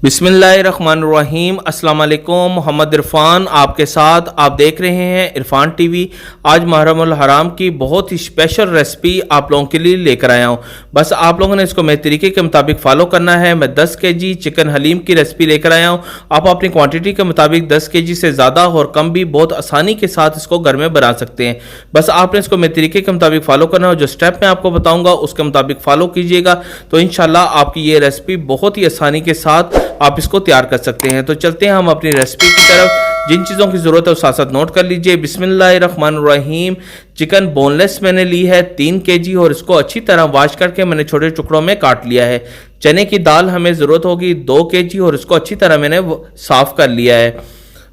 बिस्मिल्लाहिर्रहमानिर्रहीम। अस्सलाम वालेकुम। मोहम्मद इरफान आपके साथ, आप देख रहे हैं इरफान टीवी। आज मुहर्रमुल हराम की बहुत ही स्पेशल रेसिपी आप लोगों के लिए लेकर आया हूँ। बस आप लोगों ने इसको मेरे तरीके के मुताबिक फॉलो करना है। मैं 10 केजी चिकन हलीम की रेसिपी लेकर आया हूँ। आप अपनी क्वांटिटी के मुताबिक 10 केजी से ज़्यादा और कम भी बहुत आसानी के साथ इसको घर में बना सकते हैं। बस आपने इसको मेरे तरीके के मुताबिक फॉलो करना है। जो स्टेप मैं आपको बताऊँगा उसके मुताबिक फॉलो कीजिएगा तो इंशाल्लाह आपकी ये रेसिपी बहुत ही आसानी के साथ आप इसको तैयार कर सकते हैं। तो चलते हैं हम अपनी रेसिपी की तरफ। जिन चीज़ों की ज़रूरत है उस साथ साथ नोट कर लीजिए। बिस्मिल्लाहिर्रहमानिर्रहीम। चिकन बोनलेस मैंने ली है 3 केजी और इसको अच्छी तरह वॉश करके मैंने छोटे टुकड़ों में काट लिया है। चने की दाल हमें ज़रूरत होगी 2 केजी और इसको अच्छी तरह मैंने साफ़ कर लिया है।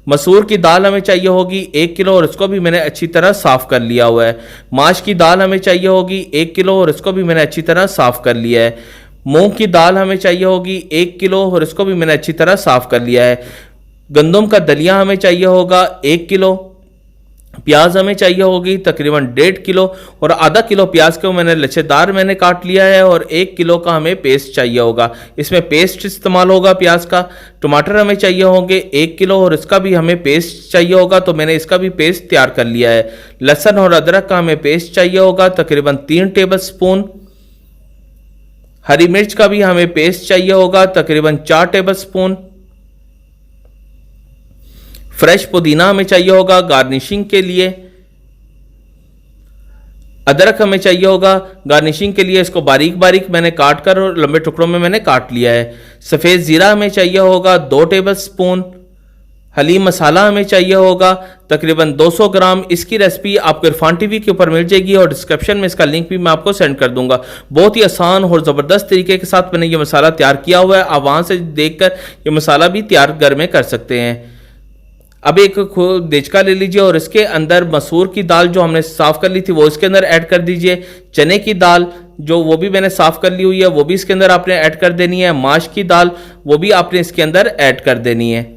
मसूर की दाल हमें चाहिए होगी 1 किलो और इसको भी मैंने अच्छी तरह साफ़ कर लिया हुआ है। माश की दाल हमें चाहिए होगी 1 किलो और इसको भी मैंने अच्छी तरह साफ़ कर लिया है। मूंग की दाल हमें चाहिए होगी 1 किलो और इसको भी मैंने अच्छी तरह साफ़ कर लिया है। गंदम का दलिया हमें चाहिए होगा 1 किलो। प्याज हमें चाहिए होगी तकरीबन 1.5 किलो और आधा किलो प्याज को मैंने लच्छेदार काट लिया है और 1 किलो का हमें पेस्ट चाहिए होगा। इसमें पेस्ट इस्तेमाल होगा प्याज का। टमाटर हमें चाहिए होंगे 1 किलो और इसका भी हमें पेस्ट चाहिए होगा तो मैंने इसका भी पेस्ट तैयार कर लिया है। लहसुन और अदरक का हमें पेस्ट चाहिए होगा तकरीबन 3 टेबल स्पून। हरी मिर्च का भी हमें पेस्ट चाहिए होगा तकरीबन 4 टेबल स्पून। फ्रेश पुदीना हमें चाहिए होगा गार्निशिंग के लिए। अदरक हमें चाहिए होगा गार्निशिंग के लिए। इसको बारीक बारीक मैंने काट कर और लंबे टुकड़ों में मैंने काट लिया है। सफ़ेद ज़ीरा हमें चाहिए होगा 2 टेबल स्पून। हलीम मसाला हमें चाहिए होगा तकरीबन 200 ग्राम। इसकी रेसिपी आपको इरफान टीवी के ऊपर मिल जाएगी और डिस्क्रिप्शन में इसका लिंक भी मैं आपको सेंड कर दूंगा। बहुत ही आसान और ज़बरदस्त तरीके के साथ मैंने ये मसाला तैयार किया हुआ है। आप वहाँ से देखकर ये मसाला भी तैयार घर में कर सकते हैं। अब एक देचका ले लीजिए और इसके अंदर मसूर की दाल जो हमने साफ़ कर ली थी वो इसके अंदर ऐड कर दीजिए। चने की दाल जो वो भी मैंने साफ़ कर ली हुई है वो भी इसके अंदर आपने ऐड कर देनी है। माश की दाल वो भी आपने इसके अंदर ऐड कर देनी है।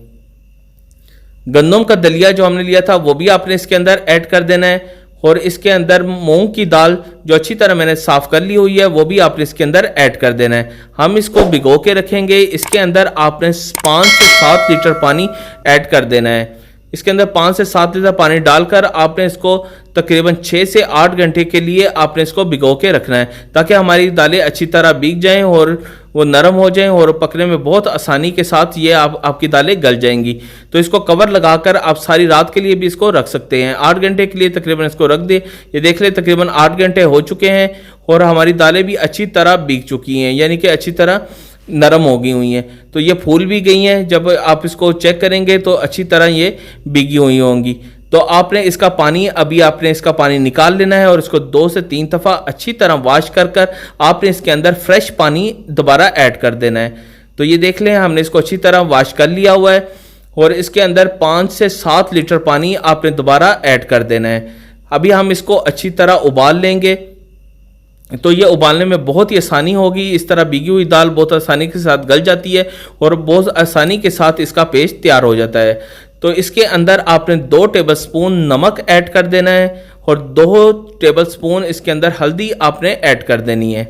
गंदम का दलिया जो हमने लिया था वो भी आपने इसके अंदर ऐड कर देना है। और इसके अंदर मूंग की दाल जो अच्छी तरह मैंने साफ़ कर ली हुई है वो भी आपने इसके अंदर ऐड कर देना है। हम इसको भिगो के रखेंगे। इसके अंदर आपने 5 से 7 लीटर पानी ऐड कर देना है। इसके अंदर 5 से 7 लीटर पानी डालकर आपने इसको तकरीबन 6 से 8 घंटे के लिए आपने इसको भिगो के रखना है ताकि हमारी दालें अच्छी तरह भीग जाएं और वो नरम हो जाएं और पकने में बहुत आसानी के साथ ये आपकी दालें गल जाएंगी। तो इसको कवर लगाकर आप सारी रात के लिए भी इसको रख सकते हैं। 8 घंटे के लिए तकरीबन इसको रख दे। ये देख ले तकरीबन 8 घंटे हो चुके हैं और हमारी दालें भी अच्छी तरह भीग चुकी हैं यानी कि अच्छी तरह नरम हो गई हुई हैं। तो ये फूल भी गई हैं। जब आप इसको चेक करेंगे तो अच्छी तरह ये भीगी हुई होंगी। तो आपने इसका पानी निकाल लेना है और इसको 2 से 3 दफ़ा अच्छी तरह वॉश कर आपने इसके अंदर फ्रेश पानी दोबारा ऐड कर देना है। तो ये देख लें हमने इसको अच्छी तरह वॉश कर लिया हुआ है और इसके अंदर 5 से 7 लीटर पानी आपने दोबारा ऐड कर देना है। अभी हम इसको अच्छी तरह उबाल लेंगे। तो ये उबालने में बहुत ही आसानी होगी। इस तरह भीगी हुई दाल बहुत आसानी के साथ गल जाती है और बहुत आसानी के साथ इसका पेस्ट तैयार हो जाता है। तो इसके अंदर आपने 2 टेबल स्पून नमक ऐड कर देना है और 2 टेबल स्पून इसके अंदर हल्दी आपने ऐड कर देनी है।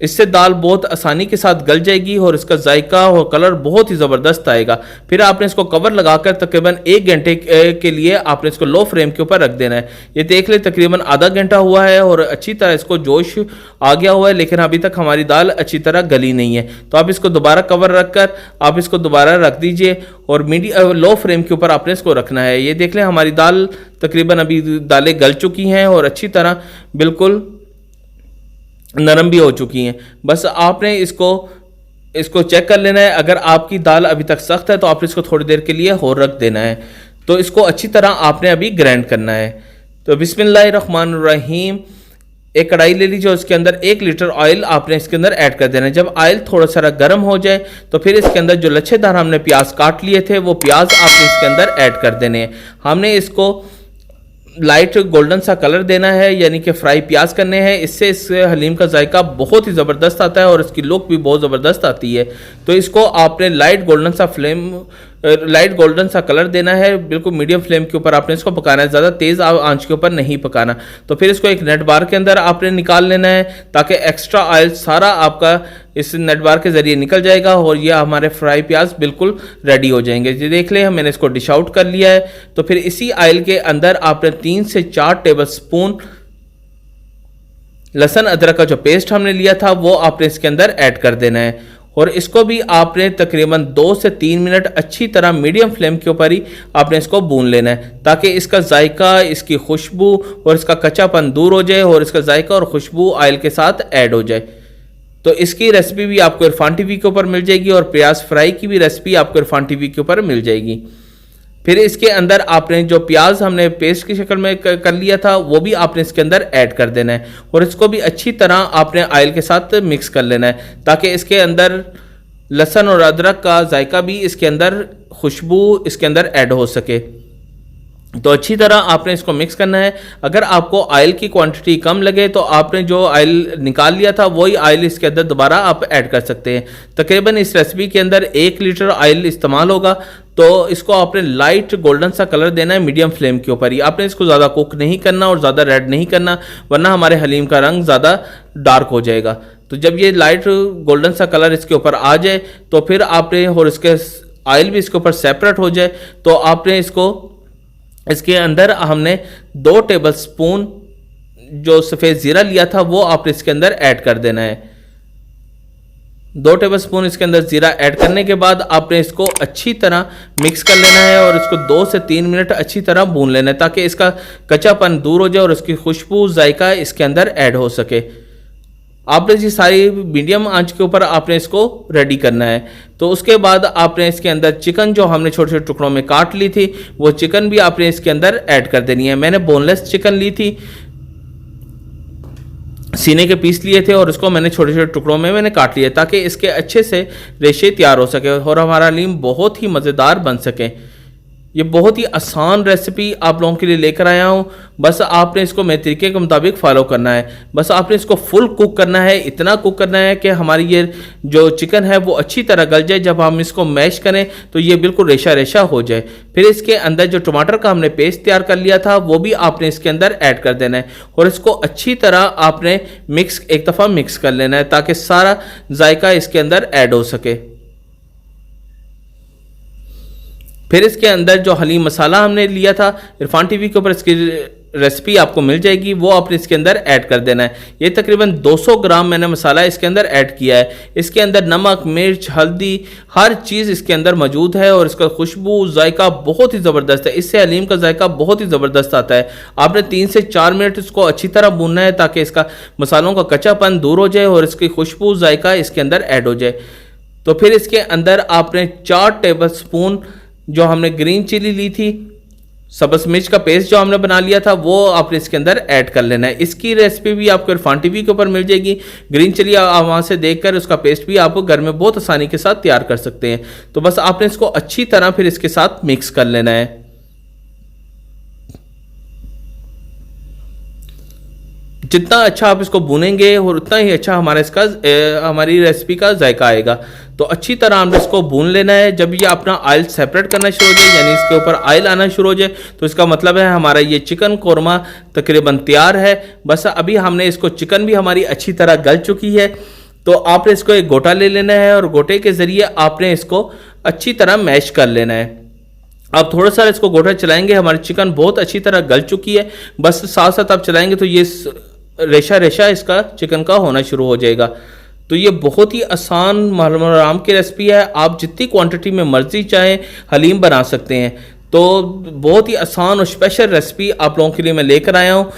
इससे दाल बहुत आसानी के साथ गल जाएगी और इसका जायका और कलर बहुत ही ज़बरदस्त आएगा। फिर आपने इसको कवर लगाकर तकरीबन 1 घंटे के लिए आपने इसको लो फ्लेम के ऊपर रख देना है। ये देख ले तकरीबन आधा घंटा हुआ है और अच्छी तरह इसको जोश आ गया हुआ है लेकिन अभी तक हमारी दाल अच्छी तरह गली नहीं है। तो आप इसको दोबारा कवर रखकर आप इसको दोबारा रख दीजिए और लो फ्लेम के ऊपर आपने इसको रखना है। ये देख लें हमारी दाल तकरीबन अभी दालें गल चुकी हैं और अच्छी तरह बिल्कुल नरम भी हो चुकी हैं। बस आपने इसको चेक कर लेना है। अगर आपकी दाल अभी तक सख्त है तो आपने इसको थोड़ी देर के लिए और रख देना है। तो इसको अच्छी तरह आपने अभी ग्राइंड करना है। तो बिस्मिल्लाहिर्रहमानिर्रहीम। एक कढ़ाई ले लीजिए और उसके अंदर 1 लीटर ऑयल आपने इसके अंदर ऐड कर देना है। जब ऑयल थोड़ा सा गर्म हो जाए तो फिर इसके अंदर जो लच्छेदार हमने प्याज काट लिए थे वो प्याज आपने इसके अंदर ऐड कर देने हैं। हमने इसको लाइट गोल्डन सा कलर देना है यानी कि फ्राई प्याज करने हैं। इससे इस हलीम का जायका बहुत ही ज़बरदस्त आता है और इसकी लुक भी बहुत ज़बरदस्त आती है। तो इसको आपने लाइट गोल्डन सा फ्लेम लाइट गोल्डन सा कलर देना है, बिल्कुल मीडियम फ्लेम के ऊपर आपने इसको पकाना है, ज़्यादा तेज़ आंच के ऊपर नहीं पकाना। तो फिर इसको एक नेट बार के अंदर आपने निकाल लेना है ताकि एक्स्ट्रा ऑयल सारा आपका इस नेट बार के ज़रिए निकल जाएगा और ये हमारे फ्राई प्याज बिल्कुल रेडी हो जाएंगे। ये देख लें, मैंने इसको डिश आउट कर लिया है। तो फिर इसी ऑयल के अंदर आपने 3 से 4 टेबल स्पून लहसुन अदरक का जो पेस्ट हमने लिया था वो आपने इसके अंदर ऐड कर देना है और इसको भी आपने तकरीबन 2 से 3 मिनट अच्छी तरह मीडियम फ्लेम के ऊपर ही आपने इसको भून लेना है ताकि इसका जायका, इसकी खुशबू और इसका कच्चापन दूर हो जाए और इसका जायका और खुशबू ऑयल के साथ ऐड हो जाए। तो इसकी रेसिपी भी आपको इरफान टीवी के ऊपर मिल जाएगी और प्याज फ्राई की भी रेसिपी आपको इरफान टीवी के ऊपर मिल जाएगी। फिर इसके अंदर आपने जो प्याज हमने पेस्ट की शक्ल में कर लिया था वो भी आपने इसके अंदर ऐड कर देना है और इसको भी अच्छी तरह आपने ऑयल के साथ मिक्स कर लेना है ताकि इसके अंदर लहसुन और अदरक का जायका भी इसके अंदर, खुशबू इसके अंदर ऐड हो सके। तो अच्छी तरह आपने इसको मिक्स करना है। अगर आपको ऑयल की क्वांटिटी कम लगे तो आपने जो ऑयल निकाल लिया था वही ऑयल इसके अंदर दोबारा आप ऐड कर सकते हैं। तकरीबन इस रेसिपी के अंदर 1 लीटर ऑयल इस्तेमाल होगा। तो इसको आपने लाइट गोल्डन सा कलर देना है मीडियम फ्लेम के ऊपर ही। आपने इसको ज़्यादा कुक नहीं करना और ज़्यादा रेड नहीं करना, वरना हमारे हलीम का रंग ज़्यादा डार्क हो जाएगा। तो जब ये लाइट गोल्डन सा कलर इसके ऊपर आ जाए तो फिर आपने, और इसके ऑयल भी इसके ऊपर सेपरेट हो जाए, तो आपने इसके अंदर हमने 2 टेबल स्पून जो सफ़ेद ज़ीरा लिया था वो आपने इसके अंदर ऐड कर देना है। 2 टेबल स्पून इसके अंदर ज़ीरा ऐड करने के बाद आपने इसको अच्छी तरह मिक्स कर लेना है और इसको 2 से 3 मिनट अच्छी तरह भून लेना है ताकि इसका कच्चापन दूर हो जाए और इसकी खुशबू, जायका इसके अंदर ऐड हो सके। आपने ये सारी मीडियम आंच के ऊपर आपने इसको रेडी करना है। तो उसके बाद आपने इसके अंदर चिकन जो हमने छोटे छोटे टुकड़ों में काट ली थी वो चिकन भी आपने इसके अंदर ऐड कर देनी है। मैंने बोनलेस चिकन ली थी, सीने के पीस लिए थे और इसको मैंने छोटे छोटे टुकड़ों में मैंने काट लिया ताकि इसके अच्छे से रेशे तैयार हो सके और हमारा हलीम बहुत ही मज़ेदार बन सके। ये बहुत ही आसान रेसिपी आप लोगों के लिए लेकर आया हूँ। बस आपने इसको मेरे तरीके के मुताबिक फॉलो करना है। बस आपने इसको फुल कुक करना है, इतना कुक करना है कि हमारी ये जो चिकन है वो अच्छी तरह गल जाए। जब हम इसको मैश करें तो ये बिल्कुल रेशा रेशा हो जाए। फिर इसके अंदर जो टमाटर का हमने पेस्ट तैयार कर लिया था वो भी आपने इसके अंदर ऐड कर देना है और इसको अच्छी तरह आपने एक दफ़ा मिक्स कर लेना है ताकि सारा जायका इसके अंदर ऐड हो सके। फिर इसके अंदर जो हलीम मसाला हमने लिया था, इरफान टीवी के ऊपर इसकी रेसिपी आपको मिल जाएगी, वो आपने इसके अंदर ऐड कर देना है। ये तकरीबन 200 ग्राम मैंने मसाला इसके अंदर ऐड किया है। इसके अंदर नमक, मिर्च, हल्दी, हर चीज़ इसके अंदर मौजूद है और इसका खुशबू, जायका बहुत ही ज़बरदस्त है। इससे हलीम का जायका बहुत ही ज़बरदस्त आता है। आपने 3 से 4 मिनट इसको अच्छी तरह भूनना है ताकि इसका मसालों का कच्चापन दूर हो जाए और इसकी खुशबू, जायका इसके अंदर ऐड हो जाए। तो फिर इसके अंदर आपने 4 टेबल स्पून जो हमने ग्रीन चिली ली थी, सब्ज़ मिर्च का पेस्ट जो हमने बना लिया था वो आपने इसके अंदर ऐड कर लेना है। इसकी रेसिपी भी आपको इरफान टीवी के ऊपर मिल जाएगी। ग्रीन चिली आप वहाँ से देखकर उसका पेस्ट भी आप घर में बहुत आसानी के साथ तैयार कर सकते हैं। तो बस आपने इसको अच्छी तरह फिर इसके साथ मिक्स कर लेना है। जितना अच्छा आप इसको भूनेंगे और उतना ही अच्छा हमारी रेसिपी का जायका आएगा। तो अच्छी तरह हमने इसको भून लेना है। जब ये अपना ऑयल सेपरेट करना शुरू हो जाए, यानी इसके ऊपर ऑयल आना शुरू हो जाए, तो इसका मतलब है हमारा ये चिकन कोरमा तकरीबन तैयार है। बस अभी हमने इसको, चिकन भी हमारी अच्छी तरह गल चुकी है। तो आपने इसको एक गोटा ले लेना है और गोटे के ज़रिए आपने इसको अच्छी तरह मैश कर लेना है। आप थोड़ा सा इसको गोटा चलाएंगे, हमारी चिकन बहुत अच्छी तरह गल चुकी है। बस साथ साथ आप चलाएंगे तो ये रेशा रेशा इसका चिकन का होना शुरू हो जाएगा। तो ये बहुत ही आसान मालूम आराम की रेसिपी है। आप जितनी क्वांटिटी में मर्जी चाहें हलीम बना सकते हैं। तो बहुत ही आसान और स्पेशल रेसिपी आप लोगों के लिए मैं लेकर आया हूँ।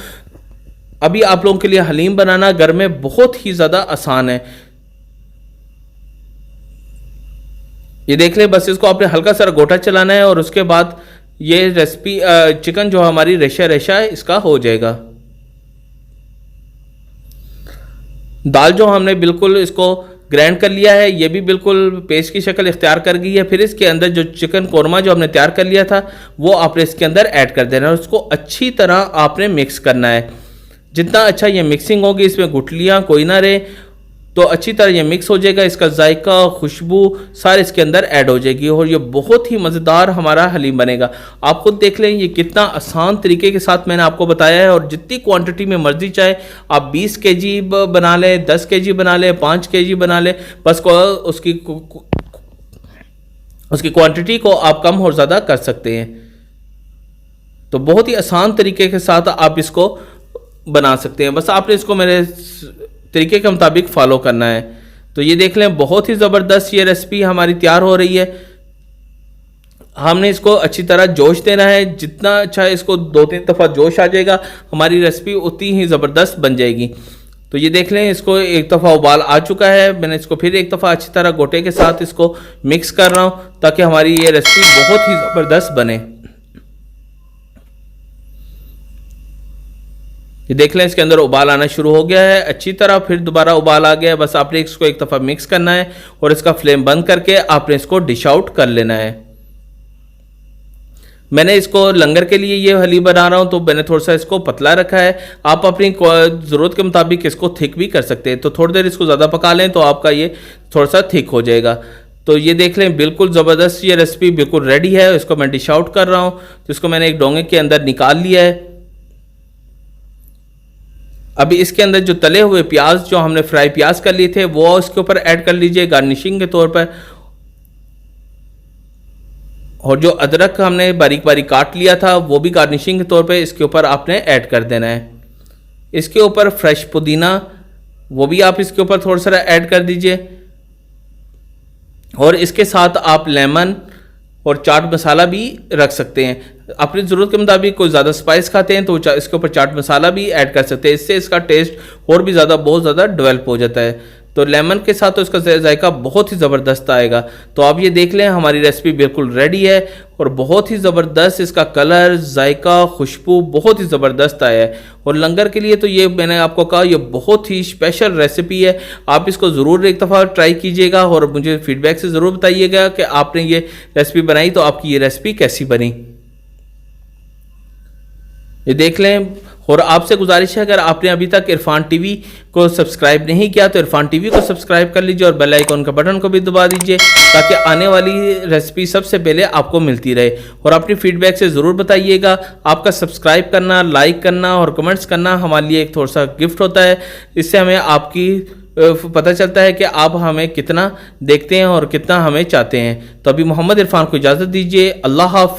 अभी आप लोगों के लिए हलीम बनाना घर में बहुत ही ज़्यादा आसान है। ये देख ले, बस इसको आपने हल्का सा गोटा चलाना है और उसके बाद ये रेसिपी चिकन जो हमारी रेशा रेशा है इसका हो जाएगा। दाल जो हमने बिल्कुल इसको ग्राइंड कर लिया है, ये भी बिल्कुल पेस्ट की शक्ल इख्तियार कर गई है। फिर इसके अंदर जो चिकन कोरमा जो हमने तैयार कर लिया था वो आपने इसके अंदर ऐड कर देना है और उसको अच्छी तरह आपने मिक्स करना है। जितना अच्छा ये मिक्सिंग होगी, इसमें गुठलियाँ कोई ना रहे, तो तो अच्छी तरह ये मिक्स हो जाएगा, इसका जायका खुशबू सारे इसके अंदर ऐड हो जाएगी और ये बहुत ही मज़ेदार हमारा हलीम बनेगा। आप खुद देख लें ये कितना आसान तरीके के साथ मैंने आपको बताया है। और जितनी क्वांटिटी में मर्जी चाहे आप 20 केजी बना लें, 10 केजी बना लें, 5 केजी बना लें, बस उसकी क्वांटिटी को आप कम और ज़्यादा कर सकते हैं। तो बहुत ही आसान तरीके के साथ आप इसको बना सकते हैं, बस आपने इसको मेरे तरीके के मुताबिक फॉलो करना है। तो ये देख लें बहुत ही ज़बरदस्त ये रेसिपी हमारी तैयार हो रही है। हमने इसको अच्छी तरह जोश देना है, जितना अच्छा इसको 2-3 दफ़ा जोश आ जाएगा हमारी रेसिपी उतनी ही ज़बरदस्त बन जाएगी। तो ये देख लें इसको एक दफ़ा उबाल आ चुका है, मैंने इसको फिर एक दफ़ा अच्छी तरह गोटे के साथ इसको मिक्स कर रहा हूँ ताकि हमारी ये रेसिपी बहुत ही ज़बरदस्त बने। ये देख लें इसके अंदर उबाल आना शुरू हो गया है अच्छी तरह, फिर दोबारा उबाल आ गया है। बस आपने इसको एक दफ़ा मिक्स करना है और इसका फ्लेम बंद करके आपने इसको डिश आउट कर लेना है। मैंने इसको लंगर के लिए ये हलीम बना रहा हूँ तो मैंने थोड़ा सा इसको पतला रखा है। आप अपनी ज़रूरत के मुताबिक इसको थिक भी कर सकते हैं, तो थोड़ी देर इसको ज़्यादा पका लें तो आपका ये थोड़ा सा थिक हो जाएगा। तो ये देख लें बिल्कुल ज़बरदस्त ये रेसिपी बिल्कुल रेडी है। इसको मैं डिश आउट कर रहा हूँ, तो इसको मैंने एक डोंगे के अंदर निकाल लिया है। अभी इसके अंदर जो तले हुए प्याज जो हमने फ्राई प्याज कर लिए थे वो इसके ऊपर ऐड कर लीजिए गार्निशिंग के तौर पर। और जो अदरक हमने बारीक बारीक काट लिया था वो भी गार्निशिंग के तौर पे इसके ऊपर आपने ऐड कर देना है। इसके ऊपर फ्रेश पुदीना वो भी आप इसके ऊपर थोड़ा सा ऐड कर दीजिए। और इसके साथ आप लेमन और चाट मसाला भी रख सकते हैं। अपनी ज़रूरत के मुताबिक कोई ज़्यादा स्पाइस खाते हैं तो इसके ऊपर चाट मसाला भी ऐड कर सकते हैं, इससे इसका टेस्ट और भी ज़्यादा बहुत ज़्यादा डेवलप हो जाता है। तो लेमन के साथ तो इसका जायका बहुत ही ज़बरदस्त आएगा। तो आप ये देख लें हमारी रेसिपी बिल्कुल रेडी है और बहुत ही ज़बरदस्त इसका कलर, जायका, खुशबू बहुत ही ज़बरदस्त आया है। और लंगर के लिए तो ये मैंने आपको कहा ये बहुत ही स्पेशल रेसिपी है। आप इसको ज़रूर एक दफ़ा ट्राई कीजिएगा और मुझे फीडबैक से ज़रूर बताइएगा कि आपने ये रेसिपी बनाई तो आपकी ये रेसिपी कैसी बनी। ये देख लें। और आपसे गुजारिश है अगर आपने अभी तक इरफान टीवी को सब्सक्राइब नहीं किया तो इरफान टीवी को सब्सक्राइब कर लीजिए और बेल आइकन का बटन को भी दबा दीजिए ताकि आने वाली रेसिपी सबसे पहले आपको मिलती रहे। और अपनी फीडबैक से ज़रूर बताइएगा। आपका सब्सक्राइब करना, लाइक करना और कमेंट्स करना हमारे लिए एक थोड़ा सा गिफ्ट होता है। इससे हमें आपकी पता चलता है कि आप हमें कितना देखते हैं और कितना हमें चाहते हैं। तो अभी मोहम्मद इरफान को इजाज़त दीजिए। अल्लाह हाफ़िज़।